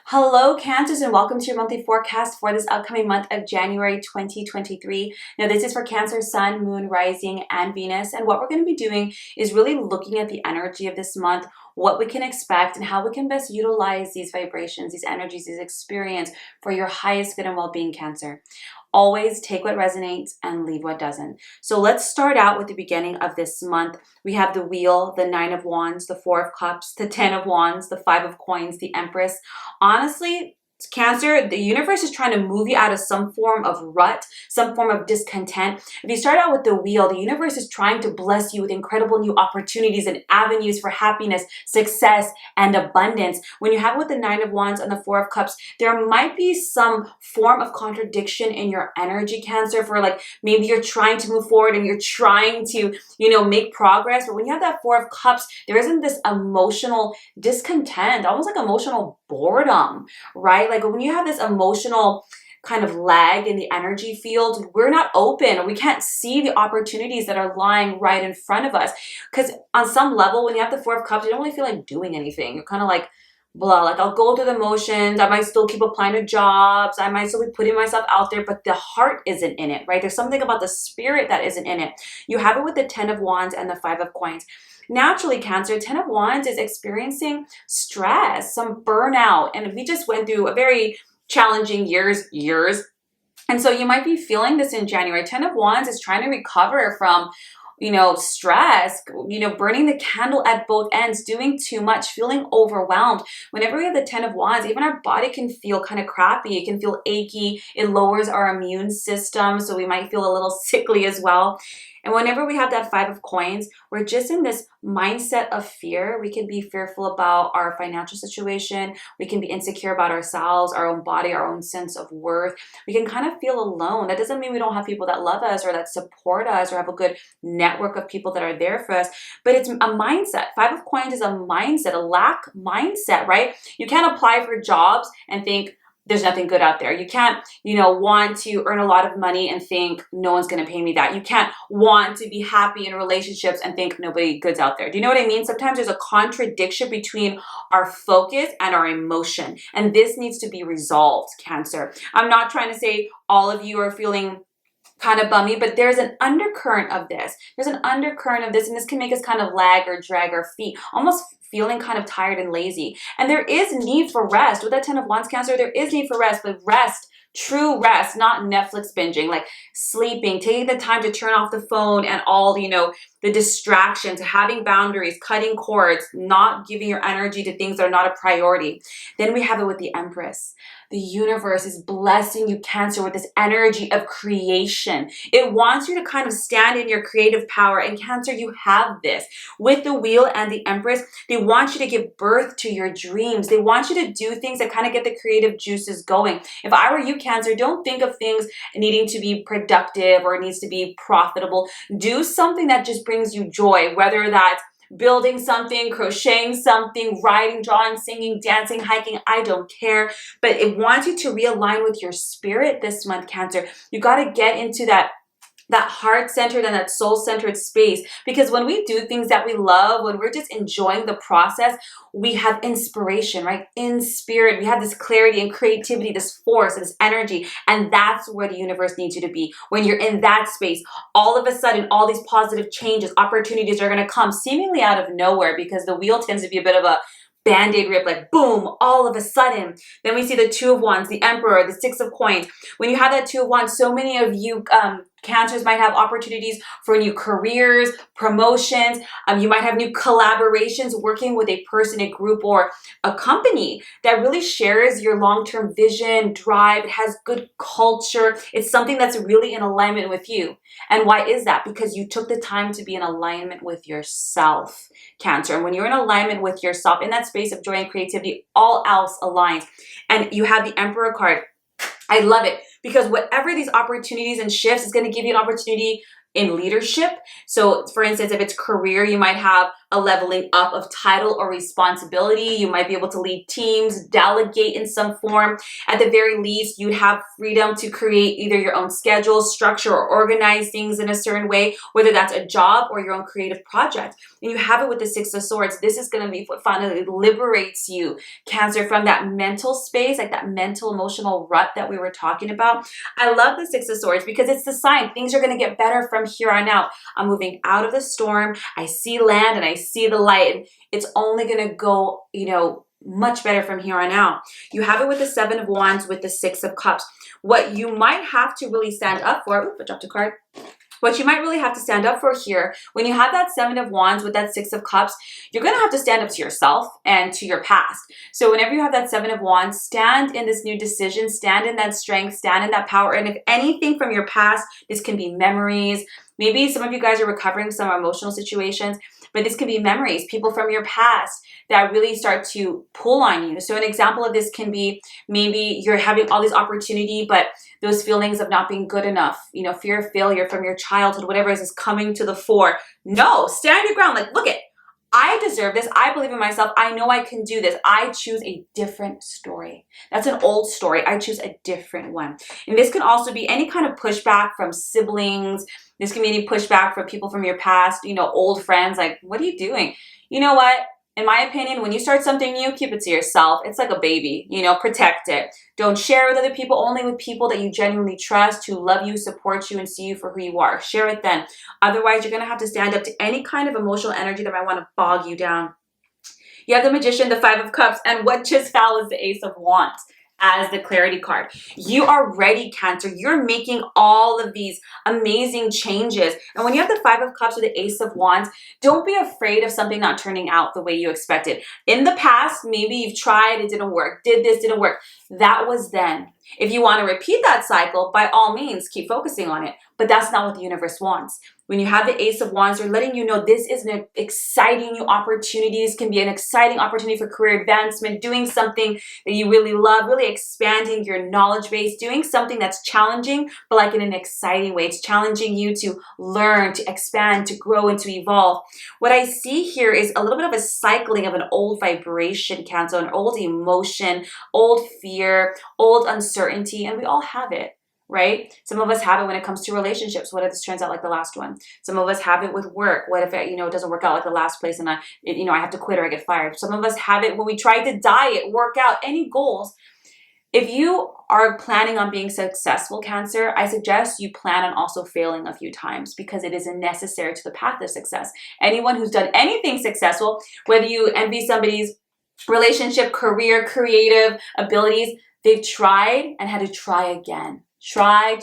Hello, Cancers, and welcome to your monthly forecast for this upcoming month of January 2023. Now, this is for Cancer, Sun, Moon, Rising, and Venus. And what we're going to be doing is really looking at the energy of this month, what we can expect, and how we can best utilize these vibrations, these energies, these experience for your highest good and well-being, Cancer. Always take what resonates and leave what doesn't. So let's start out with the beginning of this month. We have the Wheel, the Nine of Wands, the Four of Cups, the Ten of Wands, the Five of Coins, the Empress. Honestly, Cancer, the universe is trying to move you out of some form of rut, some form of discontent. If you start out with the Wheel, the universe is trying to bless you with incredible new opportunities and avenues for happiness, success, and abundance. When you have it with the Nine of Wands and the Four of Cups, there might be some form of contradiction in your energy, Cancer, for like maybe you're trying to move forward and you're trying to, make progress. But when you have that Four of Cups, there isn't this emotional discontent, almost like emotional boredom, right? Like when you have this emotional kind of lag in the energy field, we're not open. We can't see the opportunities that are lying right in front of us. Because on some level, when you have the Four of Cups, you don't really feel like doing anything. You're kind of like, blah, like I'll go through the motions. I might still keep applying to jobs. I might still be putting myself out there, but the heart isn't in it, right? There's something about the spirit that isn't in it. You have it with the Ten of Wands and the Five of Coins. Naturally, Cancer, Ten of Wands is experiencing stress, some burnout, and we just went through a very challenging years. And so you might be feeling this in January. Ten of Wands is trying to recover from stress, burning the candle at both ends, doing too much, feeling overwhelmed. Whenever we have the Ten of Wands, even our body can feel kind of crappy. It can feel achy. It lowers our immune system, so we might feel a little sickly as well. And whenever we have that Five of Coins, we're just in this mindset of fear. We can be fearful about our financial situation. We can be insecure about ourselves, our own body, our own sense of worth. We can kind of feel alone. That doesn't mean we don't have people that love us or that support us or have a good network of people that are there for us, but it's a mindset. Five of Coins is a mindset, a lack mindset, right? You can't apply for jobs and think, there's nothing good out there. You can't, want to earn a lot of money and think no one's going to pay me that. You can't want to be happy in relationships and think nobody good's out there. Do you know what I mean? Sometimes there's a contradiction between our focus and our emotion, and this needs to be resolved, Cancer. I'm not trying to say all of you are feeling kind of bummy, but there's an undercurrent of this. There's an undercurrent of this, and this can make us kind of lag or drag our feet, almost feeling kind of tired and lazy. And there is need for rest. With that Ten of Wands, Cancer, there is need for rest, but rest, true rest, not Netflix binging, like sleeping, taking the time to turn off the phone and all, the distractions, having boundaries, cutting cords, not giving your energy to things that are not a priority. Then we have it with the Empress. The universe is blessing you, Cancer, with this energy of creation. It wants you to kind of stand in your creative power. And Cancer, you have this. With the Wheel and the Empress, they want you to give birth to your dreams. They want you to do things that kind of get the creative juices going. If I were you, Cancer, don't think of things needing to be productive or it needs to be profitable. Do something that just brings you joy, whether that's building something, crocheting something, writing, drawing, singing, dancing, hiking, I don't care. But it wants you to realign with your spirit this month, Cancer. You got to get into that heart-centered and that soul-centered space, because when we do things that we love, when we're just enjoying the process, we have inspiration, right? In spirit, we have this clarity and creativity, this force, this energy, and that's where the universe needs you to be. When you're in that space, all of a sudden, all these positive changes, opportunities are going to come seemingly out of nowhere, because the Wheel tends to be a bit of a Band-Aid rip, like boom, all of a sudden. Then we see the Two of Wands, the Emperor, the Six of Coins. When you have that Two of Wands, so many of you Cancers might have opportunities for new careers, promotions. You might have new collaborations, working with a person, a group, or a company that really shares your long-term vision, drive. It has good culture. It's something that's really in alignment with you. And why is that? Because you took the time to be in alignment with yourself, Cancer. And when you're in alignment with yourself, in that space of joy and creativity, all else aligns. And you have the Emperor card. I love it, because whatever these opportunities and shifts is going to give you an opportunity in leadership. So for instance, if it's career, you might have a leveling up of title or responsibility. You might be able to lead teams, delegate in some form. At the very least, you'd have freedom to create either your own schedule, structure, or organize things in a certain way, whether that's a job or your own creative project. And you have it with the Six of Swords. This is going to be what finally liberates you, Cancer, from that mental space, like that mental emotional rut that we were talking about. I love the Six of Swords because it's the sign things are going to get better from here on out. I'm moving out of the storm. I see land and I see the light. And it's only going to go, much better from here on out. You have it with the Seven of Wands, with the Six of Cups. What you might have to really stand up for, I dropped a card. What you might really have to stand up for here, when you have that Seven of Wands with that Six of Cups, you're going to have to stand up to yourself and to your past. So whenever you have that Seven of Wands, stand in this new decision, stand in that strength, stand in that power. And if anything from your past, this can be memories. Maybe some of you guys are recovering some emotional situations, but this can be memories, people from your past that really start to pull on you. So an example of this can be maybe you're having all this opportunity, but those feelings of not being good enough, fear of failure from your childhood, whatever is coming to the fore. No, stand your ground. Like, look it, I deserve this. I believe in myself. I know I can do this. I choose a different story. That's an old story. I choose a different one. And this can also be any kind of pushback from siblings. This can be any pushback from people from your past, old friends. Like, what are you doing? You know what? In my opinion, when you start something new, keep it to yourself. It's like a baby, protect it. Don't share with other people, only with people that you genuinely trust, who love you, support you, and see you for who you are. Share it then. Otherwise, you're going to have to stand up to any kind of emotional energy that might want to bog you down. You have the Magician, the Five of Cups, and what just fell is the Ace of Wands as the clarity card. You are ready, Cancer. You're making all of these amazing changes. And when you have the Five of Cups or the Ace of Wands, don't be afraid of something not turning out the way you expected. In the past, maybe you've tried, it didn't work, did this, didn't work. That was then. If you want to repeat that cycle, by all means, keep focusing on it. But that's not what the universe wants. When you have the Ace of Wands, they're letting you know this is an exciting new opportunity. This can be an exciting opportunity for career advancement, doing something that you really love, really expanding your knowledge base, doing something that's challenging, but like in an exciting way. It's challenging you to learn, to expand, to grow, and to evolve. What I see here is a little bit of a cycling of an old vibration, Cancer, an old emotion, old fear, old uncertainty, and we all have it. Right? Some of us have it when it comes to relationships. What if this turns out like the last one? Some of us have it with work. What if it, it doesn't work out like the last place and I have to quit or I get fired? Some of us have it when we try to diet, work out, any goals. If you are planning on being successful, Cancer, I suggest you plan on also failing a few times because it is necessary to the path of success. Anyone who's done anything successful, whether you envy somebody's relationship, career, creative abilities, they've tried and had to try again. Try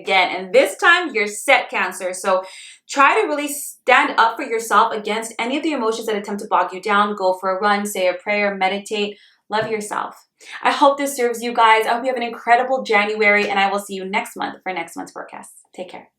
again. And this time you're set, Cancer. So try to really stand up for yourself against any of the emotions that attempt to bog you down. Go for a run, say a prayer, meditate, love yourself. I hope this serves you guys. I hope you have an incredible January and I will see you next month for next month's forecast. Take care.